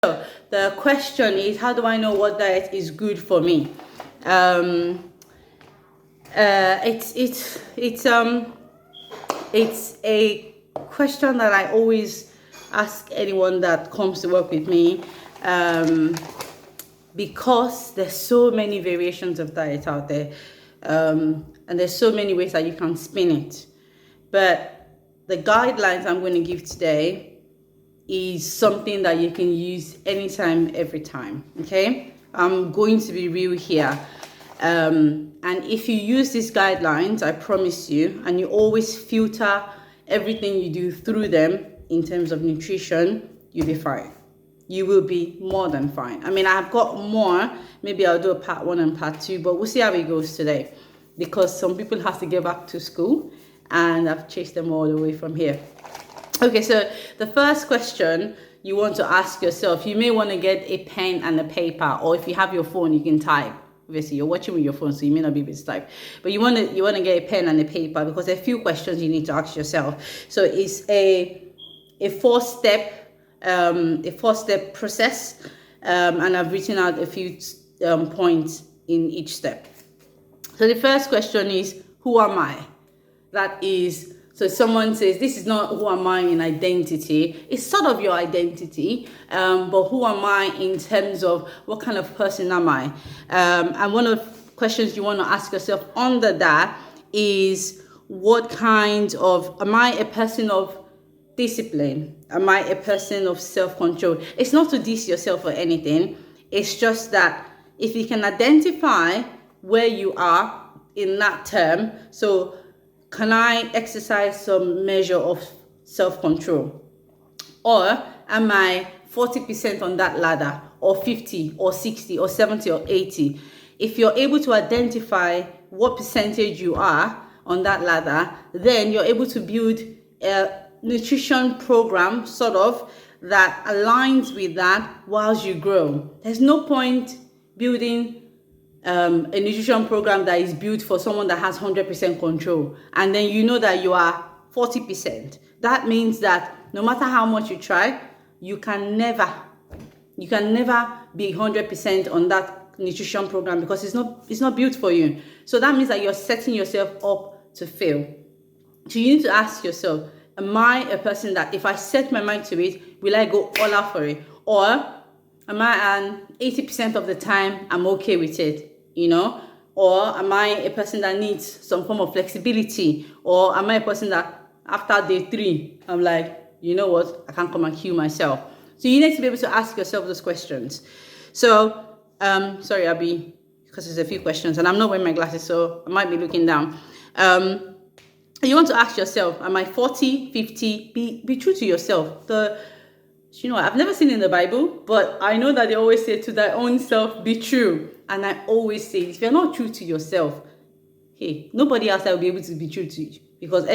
The question is, how do I know what diet is good for me? It's a question that I always ask anyone that comes to work with me, because there's so many variations of diet out there, and there's so many ways that you can spin it. But the guidelines I'm going to give today is something that you can use anytime, every time. Okay, I'm going to be real here, and if you use these guidelines, I promise you, and you always filter everything you do through them in terms of nutrition, you'll be fine. You will be more than fine. I mean, I've got more. Maybe I'll do a part 1 and part 2, but we'll see how it goes today, because some people have to get back to school and I've chased them all the way from here. Okay, so the first question you want to ask yourself, you may want to get a pen and a paper, or if you have your phone, you can type. Obviously, you're watching with your phone, so you may not be able to type. But you want to get a pen and a paper, because there are a few questions you need to ask yourself. So it's a four-step process, and I've written out a few points in each step. So the first question is, who am I? That is, so someone says, this is not who am I in identity. It's sort of your identity, but who am I in terms of what kind of person am I? And one of the questions you want to ask yourself under that is, what kind of, am I a person of discipline? Am I a person of self-control? It's not to diss yourself or anything. It's just that if you can identify where you are in that term, so can I exercise some measure of self-control? Or am I 40% on that ladder, or 50, or 60, or 70, or 80? If you're able to identify what percentage you are on that ladder, then you're able to build a nutrition program, sort of, that aligns with that whilst you grow. There's no point building a nutrition program that is built for someone that has 100% control, and then you know that you are 40%. That means that no matter how much you try, you can never be 100% on that nutrition program, because it's not built for you. So that means that you're setting yourself up to fail. So you need to ask yourself, am I a person that if I set my mind to it, will I go all out for it? Or am I an 80% of the time I'm okay with it? Or am I a person that needs some form of flexibility? Or am I a person that after day 3, I'm like, you know what, I can't come and kill myself? So you need to be able to ask yourself those questions. So, sorry, Abby, because there's a few questions and I'm not wearing my glasses, so I might be looking down. You want to ask yourself, am I 40, 50? Be true to yourself. I've never seen in the Bible, but I know that they always say, to thy own self be true. And I always say, if you're not true to yourself, hey, nobody else will be able to be true to you. Because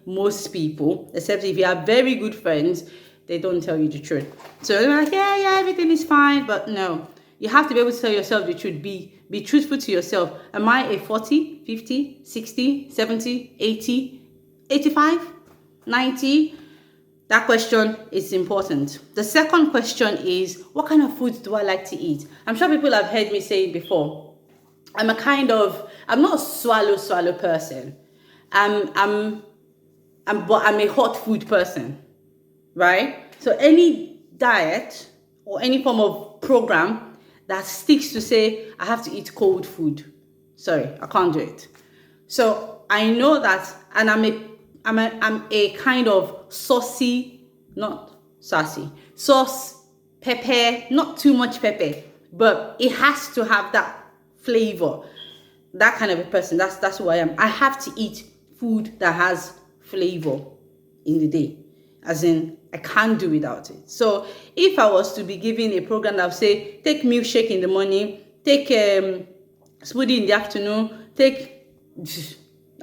most people, except if you have very good friends, they don't tell you the truth. So they're like, yeah, everything is fine. But no, you have to be able to tell yourself the truth. Be truthful to yourself. Am I a 40, 50, 60, 70, 80, 85, 90? That question is important. The second question is, what kind of foods do I like to eat? I'm sure people have heard me say it before. I'm not a swallow person. But I'm a hot food person, right? So any diet or any form of program that sticks to say, I have to eat cold food, sorry, I can't do it. So I know that, and I'm a kind of saucy, not sassy, sauce, pepper, not too much pepper, but it has to have that flavor. That kind of a person, that's who I am. I have to eat food that has flavor in the day, as in I can't do without it. So if I was to be given a program that would say, take milkshake in the morning, take smoothie in the afternoon,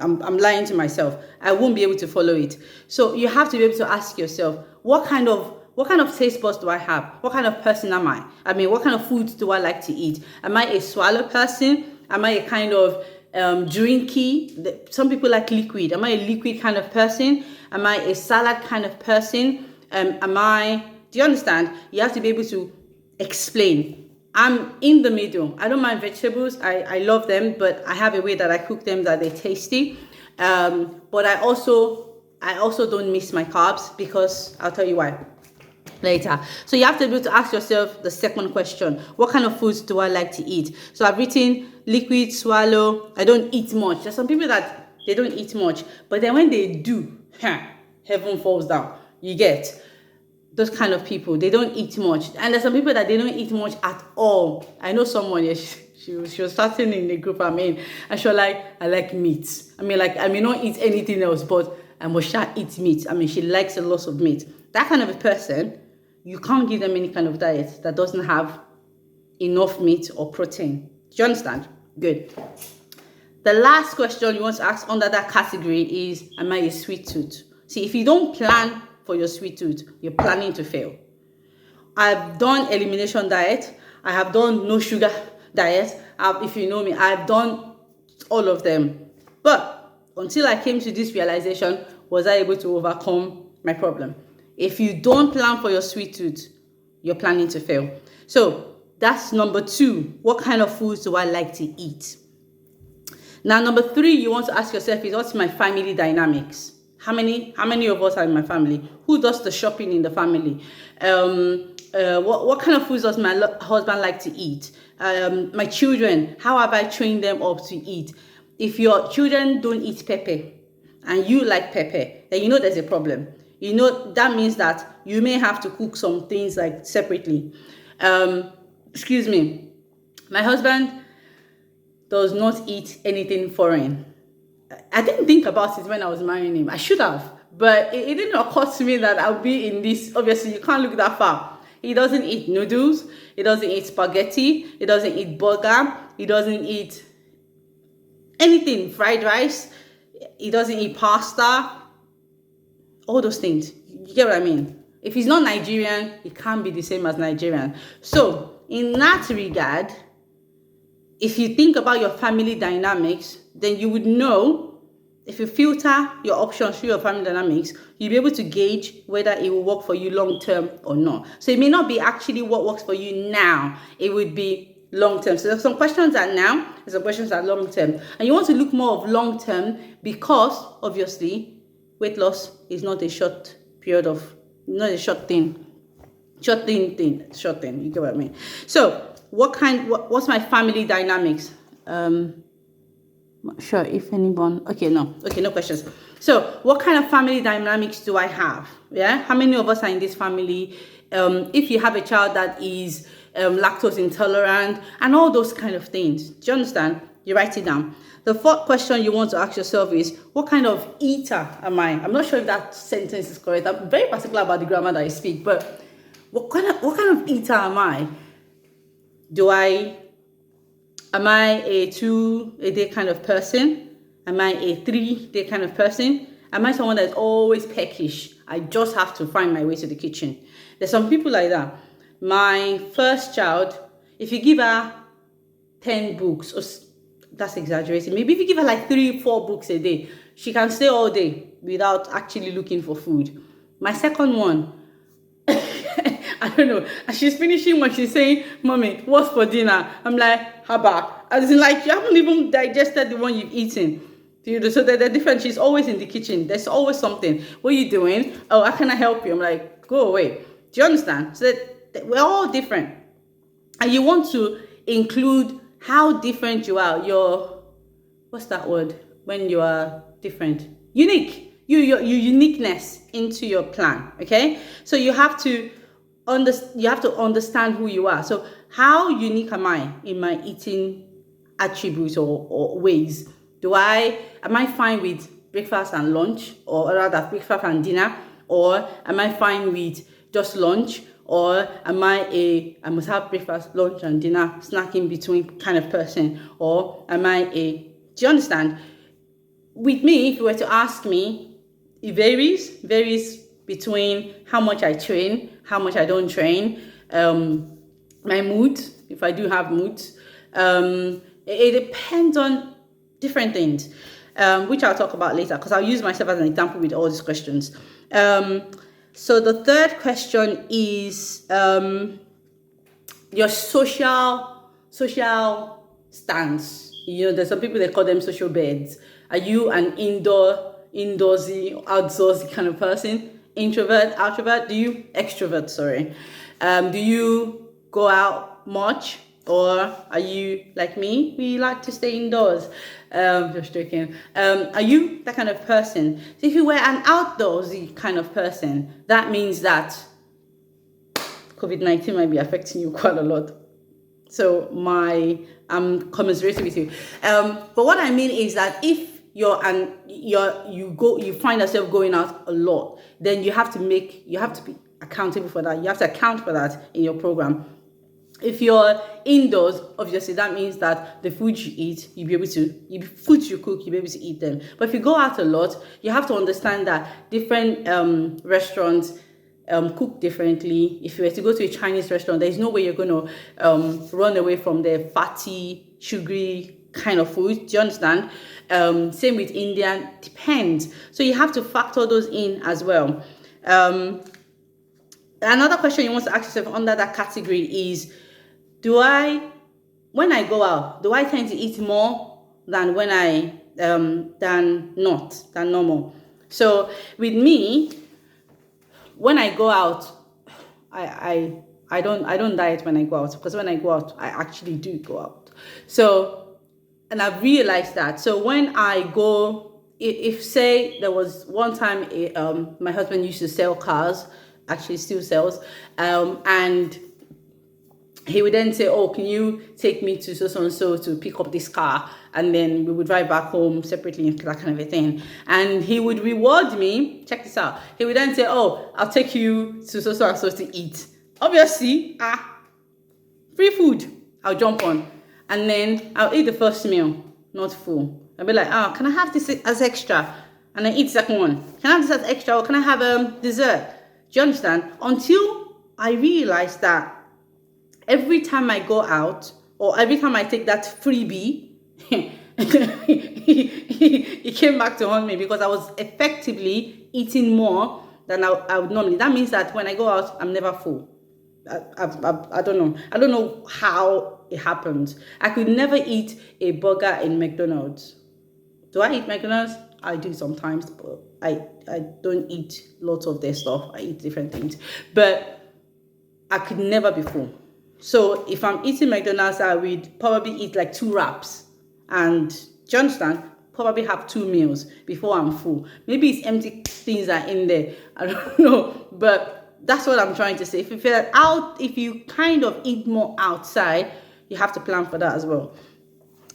I'm lying to myself. I won't be able to follow it. So you have to be able to ask yourself, what kind of taste buds do I have? What kind of person am I? I mean, what kind of foods do I like to eat? Am I a swallow person? Am I a kind of drinky? Some people like liquid. Am I a liquid kind of person? Am I a salad kind of person? Am I Do you understand? You have to be able to explain. I'm in the middle. I don't mind vegetables. I love them, but I have a way that I cook them that they're tasty. But I also don't miss my carbs, because I'll tell you why later. So you have to be able to ask yourself the second question: what kind of foods do I like to eat? So I've written liquid, swallow. I don't eat much. There's some people that they don't eat much, but then when they do, heaven falls down. You get those kind of people. They don't eat much, and there's some people that they don't eat much at all. I know someone. Yeah, she was starting in the group I'm in, and she was like, I like meat. I mean, like, I may not eat anything else, but I must eat meat. I mean, she likes a lot of meat. That kind of a person, you can't give them any kind of diet that doesn't have enough meat or protein. Do you understand? Good. The last question you want to ask under that category is, am I a sweet tooth? See, if you don't plan for your sweet tooth, you're planning to fail. I've done elimination diet. I have done no sugar diet. If you know me, I've done all of them. But until I came to this realization, was I able to overcome my problem? If you don't plan for your sweet tooth, you're planning to fail. So that's number 2. What kind of foods do I like to eat? Now, number 3, you want to ask yourself is, what's my family dynamics? How many of us are in my family? Who does the shopping in the family? What kind of foods does my husband like to eat? My children, how have I trained them up to eat? If your children don't eat pepper and you like pepper, then you know there's a problem. You know that means that you may have to cook some things like separately. Excuse me. My husband does not eat anything foreign. I didn't think about it when I was marrying him. I should have, but it didn't occur to me that I'll be in this. Obviously, you can't look that far. He doesn't eat noodles. He doesn't eat spaghetti. He doesn't eat burger. He doesn't eat anything, fried rice. He doesn't eat pasta. All those things. You get what I mean? If he's not Nigerian, he can't be the same as Nigerian. So, in that regard, if you think about your family dynamics, then you would know, if you filter your options through your family dynamics, you'll be able to gauge whether it will work for you long term or not. So it may not be actually what works for you now. It would be long term. So there's some questions that now, there's some questions that long term. And you want to look more of long term because, obviously, weight loss is not a short period of, not a short thing. Short thing. You get what I mean? So what's my family dynamics? Not sure if anyone, no questions. So what kind of family dynamics do I have? Yeah, how many of us are in this family? If you have a child that is lactose intolerant and all those kind of things, do you understand? You write it down. The 4th question you want to ask yourself is, what kind of eater am I? I'm not sure if that sentence is correct. I'm very particular about the grammar that I speak, but what kind of eater am I? Am I a 2-a-day kind of person? Am I a 3-day kind of person? Am I someone that's always peckish? I just have to find my way to the kitchen. There's some people like that. My first child, if you give her 10 books, or that's exaggerating, maybe if you give her like 3-4 books a day, she can stay all day without actually looking for food. My second one, I don't know. And she's finishing when she's saying, Mommy, what's for dinner? I'm like, haba. As in, like, you haven't even digested the one you've eaten. So they're different. She's always in the kitchen. There's always something. What are you doing? Oh, how can I help you? I'm like, go away. Do you understand? So that we're all different. And you want to include how different you are. Your, what's that word? When you are different. Unique. Your uniqueness into your plan. Okay? So you have to understand who you are. So how unique am I in my eating attributes or ways? Am I fine with breakfast and lunch, or rather breakfast and dinner, or am I fine with just lunch, or am I must have breakfast, lunch and dinner, snack in between kind of person, or am I do you understand? With me, if you were to ask me, it varies between how much I train, how much I don't train, my mood, if I do have moods. It depends on different things, which I'll talk about later, because I'll use myself as an example with all these questions. So the third question is your social stance. There's some people, they call them social beds. Are you an indoorsy, outdoorsy kind of person? Introvert, outrovert? Extrovert, sorry. Do you go out much? Or are you like me? We like to stay indoors. Just joking. Are you that kind of person? So if you were an outdoorsy kind of person, that means that COVID-19 might be affecting you quite a lot. So I'm commiserating with you. But what I mean is that if you find yourself going out a lot, then you have to be accountable for that. You have to account for that in your program. If you're indoors, obviously that means that the food you eat, foods you cook, you'll be able to eat them. But if you go out a lot, you have to understand that different restaurants cook differently. If you were to go to a Chinese restaurant, there's no way you're going to run away from the fatty, sugary kind of food. Do you understand? Same with Indian, depends. So you have to factor those in as well. Another question you want to ask yourself under that category is, when I go out, do I tend to eat more than than normal? So with me, when I go out, I don't diet when I go out, because when I go out, I actually do go out. So, and I've realized that. So when I go, if say there was one time my husband used to sell cars, actually still sells, and he would then say, oh, can you take me to so to pick up this car? And then we would drive back home separately, that kind of a thing. And he would reward me. Check this out. He would then say, oh, I'll take you to so to eat. Obviously, free food, I'll jump on. And then I'll eat the first meal, not full. I'll be like, can I have this as extra? And I eat the second one. Can I have this as extra, or can I have dessert? Do you understand? Until I realized that every time I go out, or every time I take that freebie, he came back to haunt me, because I was effectively eating more than I would normally. That means that when I go out, I'm never full. I don't know. I don't know how it happens. I could never eat a burger in McDonald's. Do I eat McDonald's? I do sometimes, but I don't eat lots of their stuff. I eat different things. But I could never be full. So if I'm eating McDonald's, I would probably eat like 2 wraps. And do you understand? Probably have 2 meals before I'm full. Maybe it's empty things are in there. I don't know. But that's what I'm trying to say. If you kind of eat more outside, you have to plan for that as well.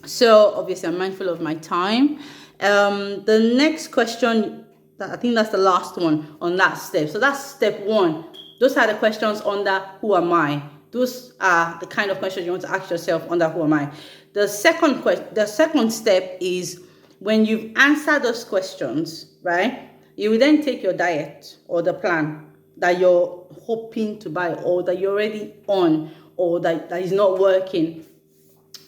So obviously I'm mindful of my time. The next question, I think that's the last one on that step. So that's step 1. Those are the questions under who am I? Those are the kind of questions you want to ask yourself under who am I? The second step is, when you've answered those questions, right? You will then take your diet or the plan that you're hoping to buy, or that you're already on, or that is not working,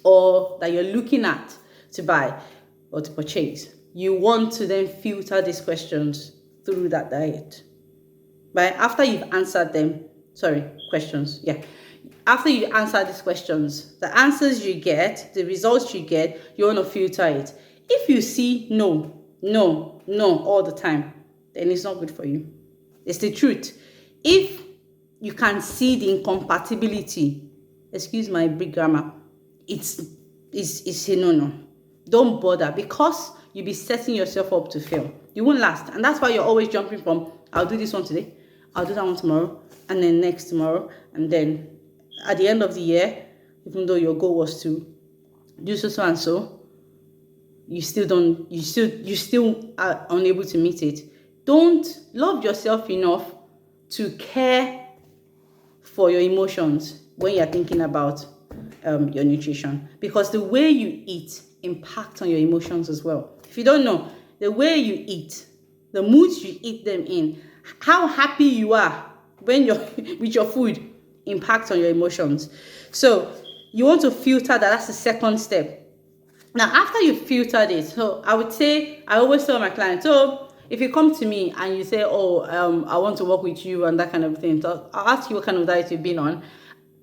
or that you're looking at to buy or to purchase. You want to then filter these questions through that diet. Right? After you've answered them, questions, yeah. After you answer these questions, the answers you get, the results you get, you want to filter it. If you see no all the time, then it's not good for you. It's the truth. If you can see the incompatibility, excuse my big grammar, it's a no. Don't bother, because you'll be setting yourself up to fail. You won't last. And that's why you're always jumping from, I'll do this one today, I'll do that one tomorrow, and then next tomorrow, and then at the end of the year, even though your goal was to do so and so, you still are unable to meet it. Don't love yourself enough to care for your emotions when you're thinking about your nutrition, because the way you eat impacts on your emotions as well. If you don't know, the way you eat, the moods you eat them in, how happy you are when you're with your food, impacts on your emotions. So you want to filter that. That's the second step. Now, after you filtered it, so I would say, I always tell my clients, so if you come to me and you say, oh, I want to work with you and that kind of thing, so I'll ask you what kind of diet you've been on.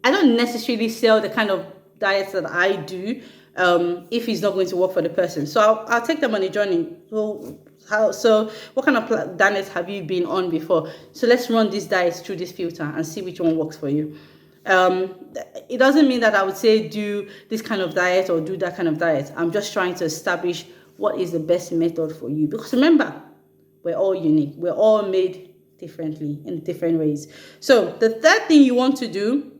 I don't necessarily sell the kind of diets that I do if it's not going to work for the person. So I'll take them on a journey. So what kind of diets have you been on before? So let's run these diets through this filter and see which one works for you. It doesn't mean that I would say do this kind of diet or do that kind of diet. I'm just trying to establish what is the best method for you. Because remember, we're all unique. We're all made differently in different ways. So the third thing you want to do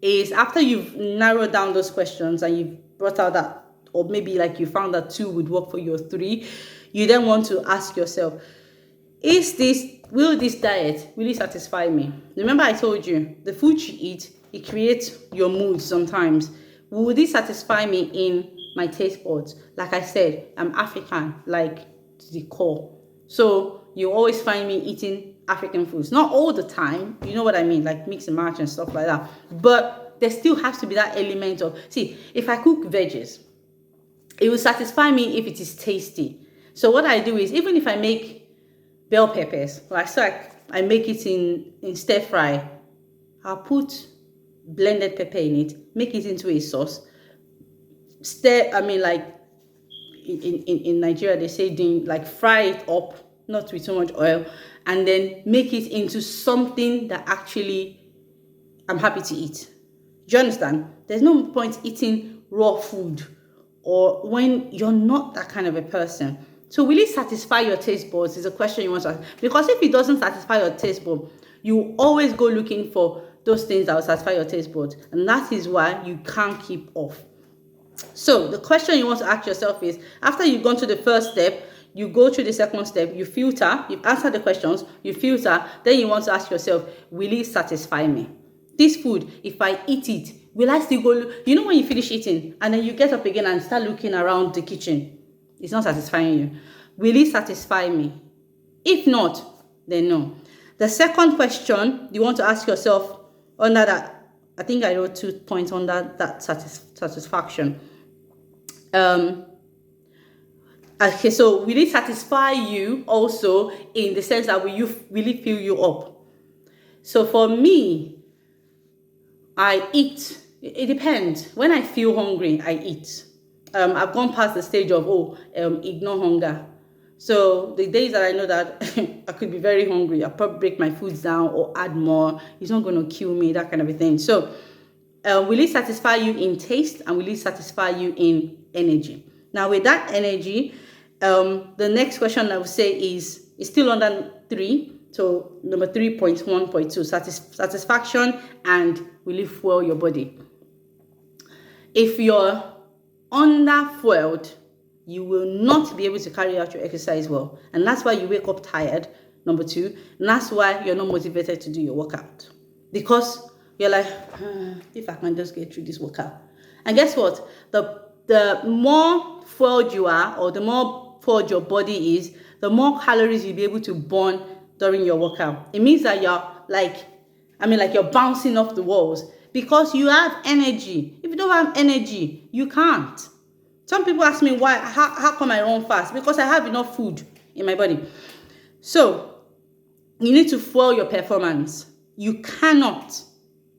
is, after you've narrowed down those questions and you've brought out that, or maybe like you found that 2 would work for you or 3, you then want to ask yourself, will this diet really satisfy me? Remember I told you, the food you eat, it creates your mood sometimes. Will this satisfy me in my taste buds? Like I said, I'm African, like to the core. So you always find me eating African foods. Not all the time, you know what I mean, like mix and match and stuff like that. But there still has to be that element of, see, if I cook veggies, it will satisfy me if it is tasty. So what I do is, even if I make bell peppers, I make it in stir fry, I'll put blended pepper in it, make it into a sauce. In Nigeria, they say fry it up, not with so much oil, and then make it into something that actually I'm happy to eat. Do you understand? There's no point eating raw food or when you're not that kind of a person. So will it satisfy your taste buds is a question you want to ask. Because if it doesn't satisfy your taste bud, you always go looking for those things that will satisfy your taste buds. And that is why you can't keep off. So the question you want to ask yourself is, after you've gone to the first step, you go through the second step, you filter, you've answered the questions, you filter, then you want to ask yourself, will it satisfy me? This food, if I eat it, will I still go, you know when you finish eating and then you get up again and start looking around the kitchen, it's not satisfying you. Will it satisfy me? If not, then no. The second question you want to ask yourself under that, I think I wrote 2 points under that satisfaction. Okay, so will it satisfy you also in the sense that will it fill you up? So for me, I eat. It depends. When I feel hungry, I eat. I've gone past the stage of ignore hunger. So the days that I know that I could be very hungry, I'll probably break my foods down or add more. It's not going to kill me, that kind of a thing. So will it satisfy you in taste and will it satisfy you in energy? Now with that energy, the next question I would say is still under 3. So number 3.1.2, satisfaction and will it fuel your body? If you're under-fueled, you will not be able to carry out your exercise well. And that's why you wake up tired, number 2. And that's why you're not motivated to do your workout. Because you're like, if I can just get through this workout. And guess what? The more fueled you are, or the more fueled your body is, the more calories you'll be able to burn during your workout. It means that you're bouncing off the walls because you have energy. If you don't have energy, you can't. Some people ask me why, how come I run fast? Because I have enough food in my body. So you need to fuel your performance. You cannot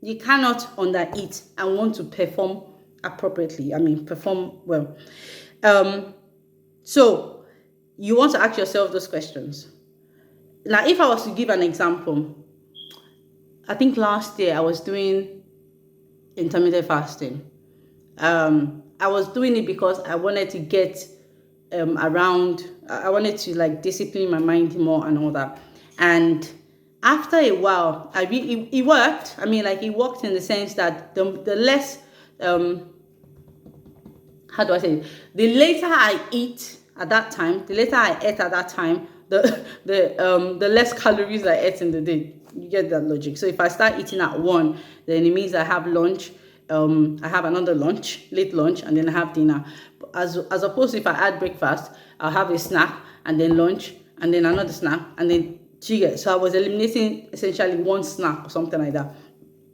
undereat and want to perform appropriately. Perform well. So you want to ask yourself those questions. Now, if I was to give an example, I think last year I was doing intermittent fasting. I was doing it because I wanted to get I wanted to discipline my mind more and all that. And after a while, it worked. It worked in the sense that the less, how do I say it? The later I eat at that time, the later I ate at that time, the less calories I ate in the day. You get that logic? So if I start eating at 1, then it means I have lunch. I have another lunch, late lunch, and then I have dinner. As opposed to if I add breakfast, I'll have a snack and then lunch and then another snack and then sugar. So I was eliminating essentially one snack or something like that.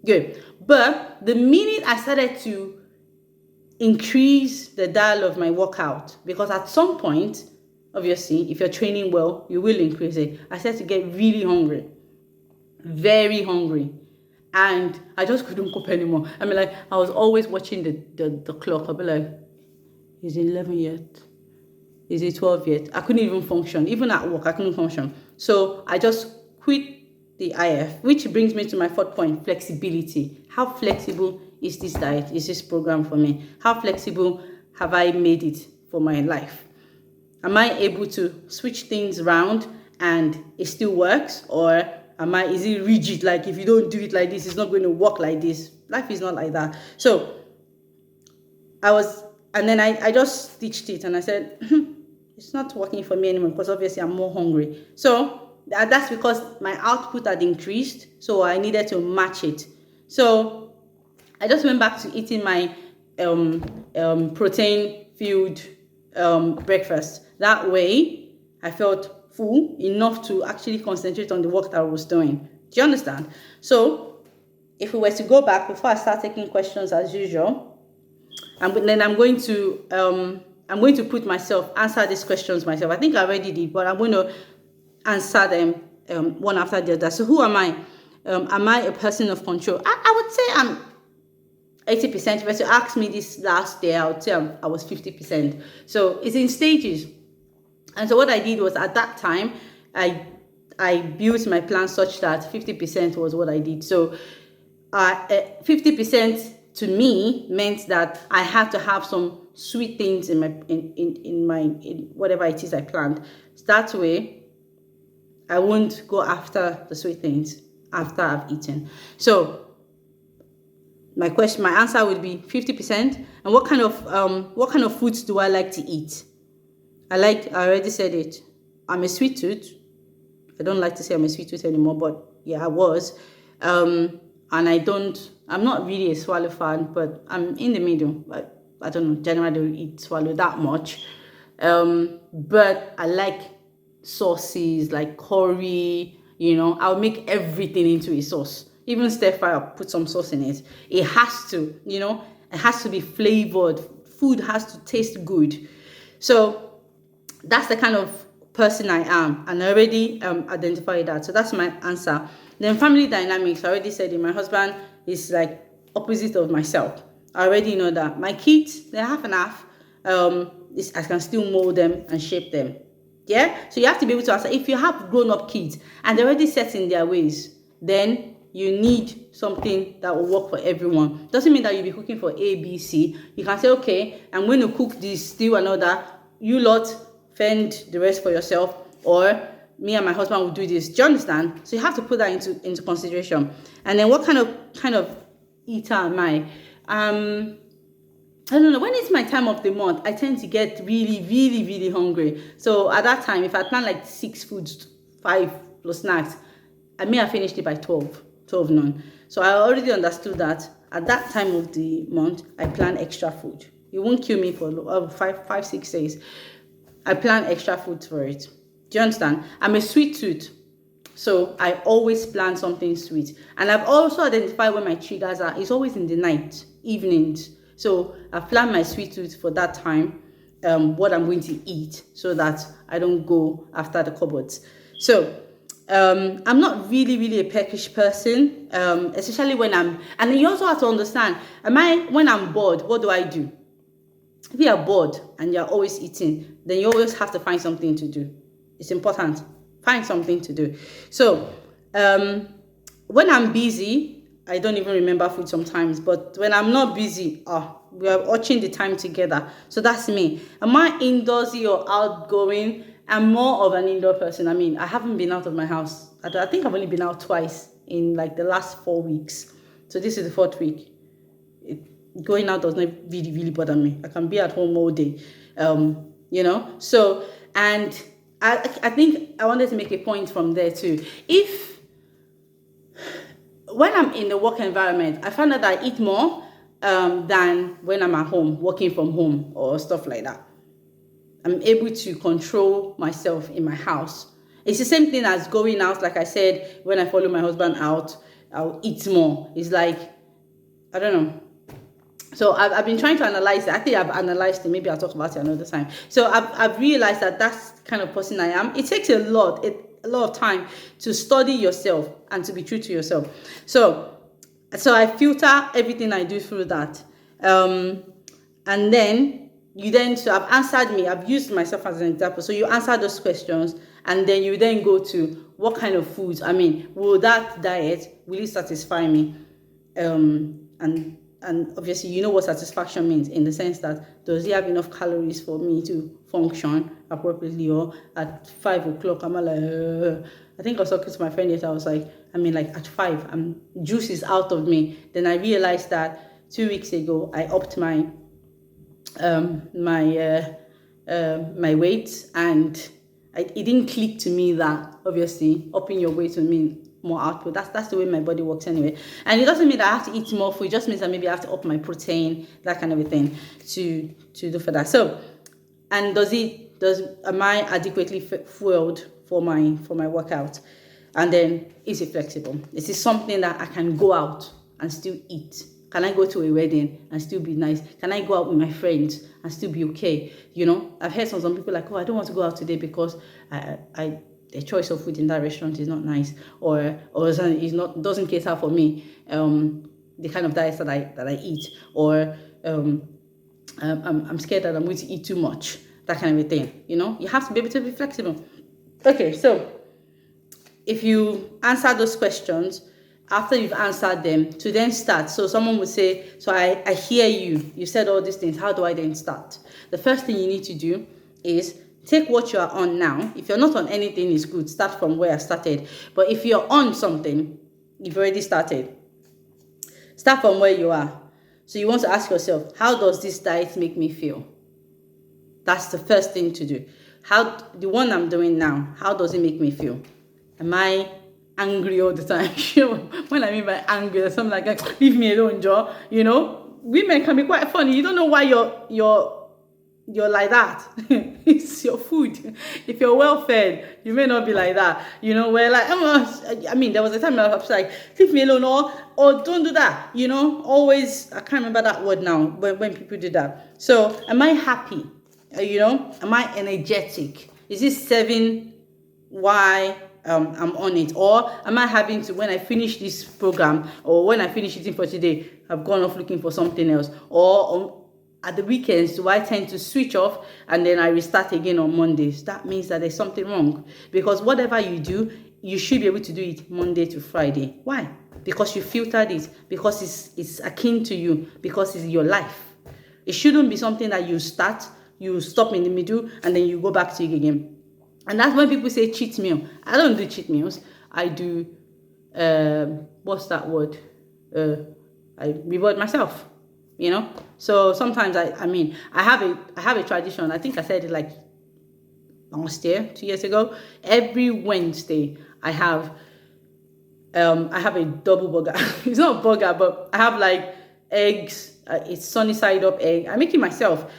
Good. But the minute I started to increase the dial of my workout, because at some point obviously, if you're training well, you will increase it. I started to get really hungry, very hungry. And I just couldn't cope anymore. I mean, like, I was always watching the clock. I'd be like, is it 11 yet? Is it 12 yet? I couldn't even function. Even at work, I couldn't function. So I just quit the IF, which brings me to my fourth point, flexibility. How flexible is this diet? Is this program for me? How flexible have I made it for my life? Am I able to switch things around and it still works? Or is it rigid? Like, if you don't do it like this, it's not going to work like this. Life is not like that. So I just stitched it and I said, it's not working for me anymore because obviously I'm more hungry. So that's because my output had increased. So I needed to match it. So I just went back to eating my protein-filled breakfast. That way, I felt full enough to actually concentrate on the work that I was doing. Do you understand? So if we were to go back, before I start taking questions as usual, I'm going to answer these questions myself. I think I already did, but I'm going to answer them one after the other. So who am I? Am I a person of control? I would say I'm 80%. If you were to ask me this last day, I would say I was 50%. So it's in stages. And so what I did was, at that time, I built my plan such that 50% was what I did. So 50% to me meant that I had to have some sweet things in whatever it is I planned. So that way, I won't go after the sweet things after I've eaten. So my answer would be 50%. And what kind of foods do I like to eat? I already said it. I'm a sweet tooth. I don't like to say I'm a sweet tooth anymore, but yeah, I was. And I'm not really a swallow fan, but I'm in the middle. I don't know, generally I don't eat swallow that much. But I like sauces like curry, I'll make everything into a sauce. Even stir fry, I'll put some sauce in it. It has to, it has to be flavored. Food has to taste good. So that's the kind of person I am, and I already identified that. So that's my answer. Then family dynamics, I already said it. My husband is like opposite of myself. I already know that. My kids, they're half and half. I can still mold them and shape them. Yeah? So you have to be able to answer. If you have grown-up kids and they're already set in their ways, then you need something that will work for everyone. Doesn't mean that you'll be cooking for A, B, C. You can say, okay, I'm going to cook this, stew and all that. You lot fend the rest for yourself, or me and my husband will do this. Do you understand? So you have to put that into consideration. And then what kind of eater am I? I don't know. When it's my time of the month, I tend to get really, really, really hungry. So at that time, if I plan like 6 foods, 5 plus snacks, I may have finished it by 12 noon. So I already understood that at that time of the month, I plan extra food. It won't kill me for 5-6 days. I plan extra food for it. Do you understand? I'm a sweet tooth. So I always plan something sweet. And I've also identified where my triggers are. It's always in the night, evenings. So I've planned my sweet tooth for that time, what I'm going to eat, so that I don't go after the cupboards. So I'm not really, really a peckish person, especially when and you also have to understand, when I'm bored, what do I do? If you are bored and you're always eating, then you always have to find something to do. It's important. Find something to do. So when I'm busy, I don't even remember food sometimes. But when I'm not busy, we are watching the time together. So that's me. Am I indoorsy or outgoing? I'm more of an indoor person. I mean, I haven't been out of my house. I think I've only been out twice in like the last 4 weeks. So this is the 4th week. Going out does not really, really bother me. I can be at home all day, So, and I think I wanted to make a point from there too. When I'm in the work environment, I find that I eat more than when I'm at home, working from home or stuff like that. I'm able to control myself in my house. It's the same thing as going out. Like I said, when I follow my husband out, I'll eat more. It's like, I don't know. So I've been trying to analyze it. I think I've analyzed it. Maybe I'll talk about it another time. So I've realized that that's the kind of person I am. It takes a lot of time to study yourself and to be true to yourself. So I filter everything I do through that. And then so I've answered me. I've used myself as an example. So you answer those questions, and then you then go to what kind of foods. I mean, will that diet really satisfy me? And obviously, you know what satisfaction means, in the sense that, does it have enough calories for me to function appropriately? Or at 5 o'clock, I'm like, I think I was talking to my friend yesterday. I was like, at 5, juice is out of me. Then I realized that 2 weeks ago, I upped my weight, and it didn't click to me that obviously upping your weight would mean more output. That's the way my body works anyway. And it doesn't mean that I have to eat more food. It just means that maybe I have to up my protein, that kind of a thing, to do for that. So, and am I adequately fueled for my workout? And then, is it flexible? Is it something that I can go out and still eat? Can I go to a wedding and still be nice? Can I go out with my friends and still be okay? I've heard some people like, oh, I don't want to go out today because the choice of food in that restaurant is not nice, or doesn't cater for me, the kind of diet that I eat, or I'm scared that I'm going to eat too much, that kind of a thing. You have to be able to be flexible. Okay, so if you answer those questions, after you've answered them, to then start. So someone would say, so I hear you said all these things, how do I then start? The first thing you need to do is take what you are on now. If you're not on anything, it's good. Start from where I started. But if you're on something, you've already started. Start from where you are. So you want to ask yourself, how does this diet make me feel? That's the first thing to do. The one I'm doing now, how does it make me feel? Am I angry all the time? When I mean by angry, there's something like, leave me alone, Joe. Women can be quite funny. You don't know why you're like that. It's your food. If you're well fed, you may not be like that. Where like, there was a time I was like, leave me alone, or don't do that. Always, I can't remember that word now, when people do that. So, am I happy? Am I energetic? Is this serving why I'm on it? Or am I having to, when I finish this program, or when I finish eating for today, I've gone off looking for something else? Or at the weekends, do I tend to switch off and then I restart again on Mondays? That means that there's something wrong. Because whatever you do, you should be able to do it Monday to Friday. Why? Because you filtered it. Because it's akin to you. Because it's your life. It shouldn't be something that you start, you stop in the middle, and then you go back to it again. And that's when people say cheat meal. I don't do cheat meals. I do, what's that word? I reward myself. So sometimes I have a tradition. I think I said it like last year, 2 years ago. Every Wednesday I have a double burger. It's not a burger, but I have like eggs. It's sunny side up egg. I make it myself.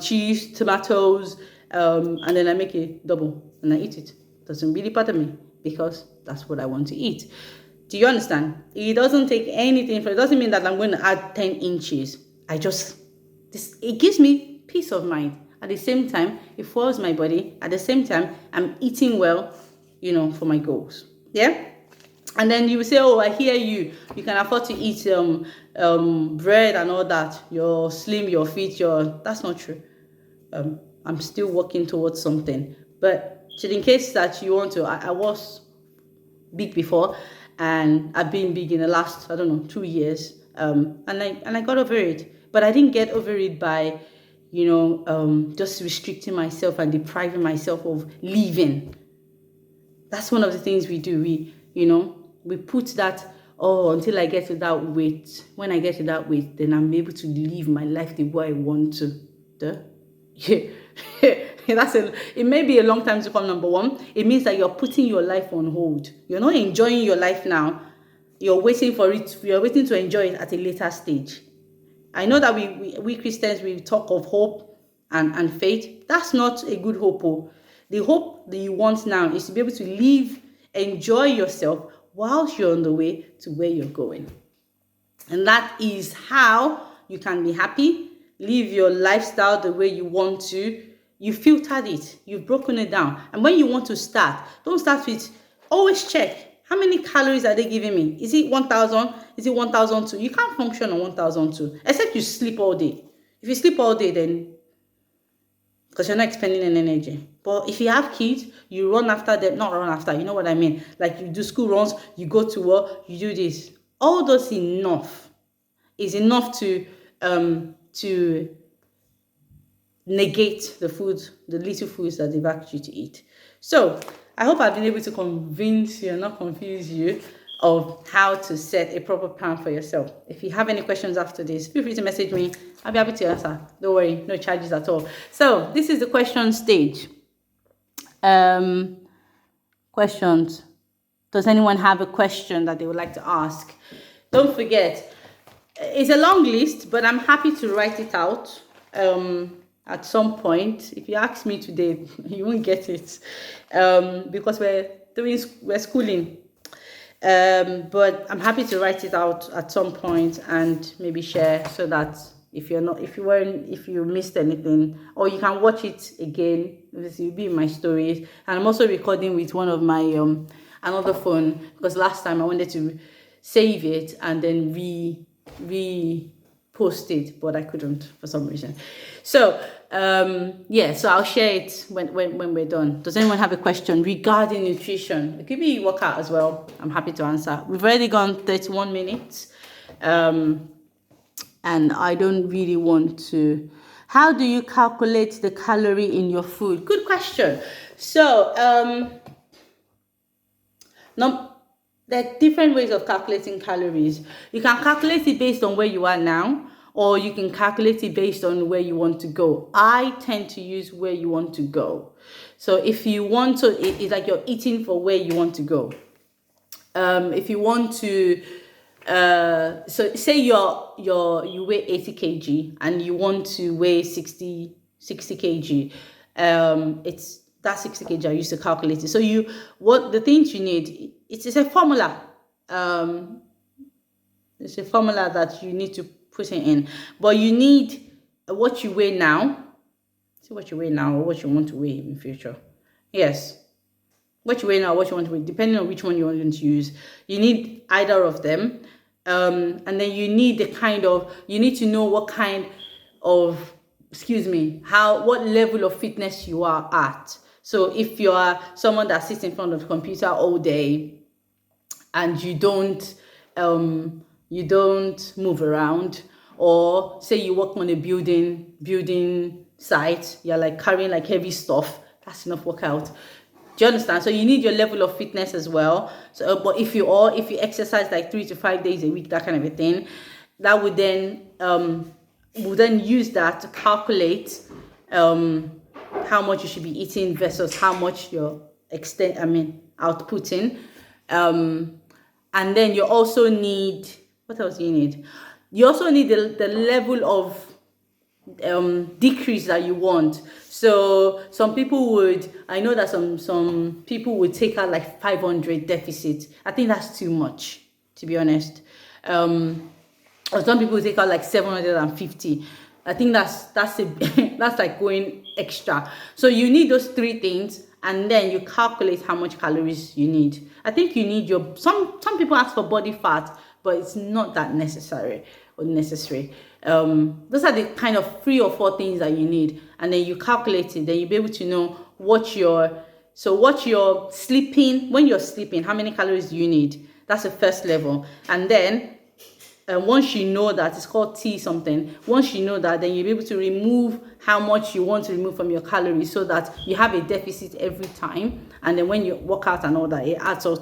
Cheese, tomatoes, and then I make it double and I eat it. Doesn't really bother me because that's what I want to eat. Do you understand? It doesn't take anything for it. Doesn't mean that I'm going to add 10 inches. It gives me peace of mind. At the same time, it fuels my body. At the same time, I'm eating well, for my goals. Yeah? And then you will say, oh, I hear you. You can afford to eat bread and all that. You're slim, you're fit, that's not true. I'm still working towards something. But in case that you want to, I was big before, and I've been big in the last, 2 years. And I got over it. But I didn't get over it by, just restricting myself and depriving myself of living. That's one of the things we do. We put that, until I get to that weight. When I get to that weight, then I'm able to live my life the way I want to. It may be a long time to come, number one. It means that you're putting your life on hold. You're not enjoying your life now. You're waiting for it. You're waiting to enjoy it at a later stage. I know that we Christians, we talk of hope and faith. That's not a good hope. The hope that you want now is to be able to live, enjoy yourself whilst you're on the way to where you're going. And that is how you can be happy, live your lifestyle the way you want to. You filtered it, you've broken it down. And when you want to start, don't start with, always check. How many calories are they giving me? Is it 1,000? Is it 1,002? You can't function on 1,002, except you sleep all day. If you sleep all day, then, because you're not expending any energy. But if you have kids, you run after them, not run after, you know what I mean? Like you do school runs, you go to work, you do this. All those is enough to negate the food, the little foods that they've asked you to eat. So I hope I've been able to convince you and not confuse you of how to set a proper plan for yourself. If you have any questions after this, feel free to message me. I'll be happy to answer. Don't worry, no charges at all. So this is the question stage. Questions. Does anyone have a question that they would like to ask? Don't forget, it's a long list, but I'm happy to write it out at some point. If you ask me today, you won't get it because we're schooling. But I'm happy to write it out at some point and maybe share, so that if you missed anything, or you can watch it again, this will be in my stories. And I'm also recording with one of my another phone, because last time I wanted to save it and then post it, but I couldn't for some reason. So so I'll share it when we're done. Does anyone have a question regarding nutrition? It could be workout as well. I'm happy to answer. We've already gone 31 minutes, and I don't really want to. How do you calculate the calorie in your food? Good question. So there are different ways of calculating calories. You can calculate it based on where you are now, or you can calculate it based on where you want to go. I tend to use where you want to go. So if you want to, it's like you're eating for where you want to go. If you want to, so say you weigh 80 kg and you want to weigh 60 kg. That 60 kg I used to calculate it. So the things you need, it's a formula. It's a formula that you need to put it in. But you need what you weigh now. See what you weigh now or what you want to weigh in the future. Yes. What you weigh now, what you want to weigh, depending on which one you want to use. You need either of them. And then you need you need to know what level of fitness you are at. So if you are someone that sits in front of the computer all day and you don't move around, or say you work on a building site, you're like carrying like heavy stuff, that's enough workout. Do you understand? So you need your level of fitness as well. So, but if you exercise like 3 to 5 days a week, that kind of a thing, that would then use that to calculate how much you should be eating versus how much you're outputting. And then you also need, what else do you need? You also need the level of decrease that you want. So I know that some people would take out like 500 deficit. I think that's too much, to be honest. Or some people take out like 750. I think that's that's like going extra. So you need those three things, and then you calculate how much calories you need. I think you need some people ask for body fat, but it's not that necessary. Those are the kind of 3 or 4 things that you need, and then you calculate it. Then you'll be able to know what you're sleeping, when you're sleeping, how many calories do you need. That's the first level. And then once you know that, it's called T something. Once you know that, then you'll be able to remove how much you want to remove from your calories, so that you have a deficit every time. And then when you work out and all that, it adds up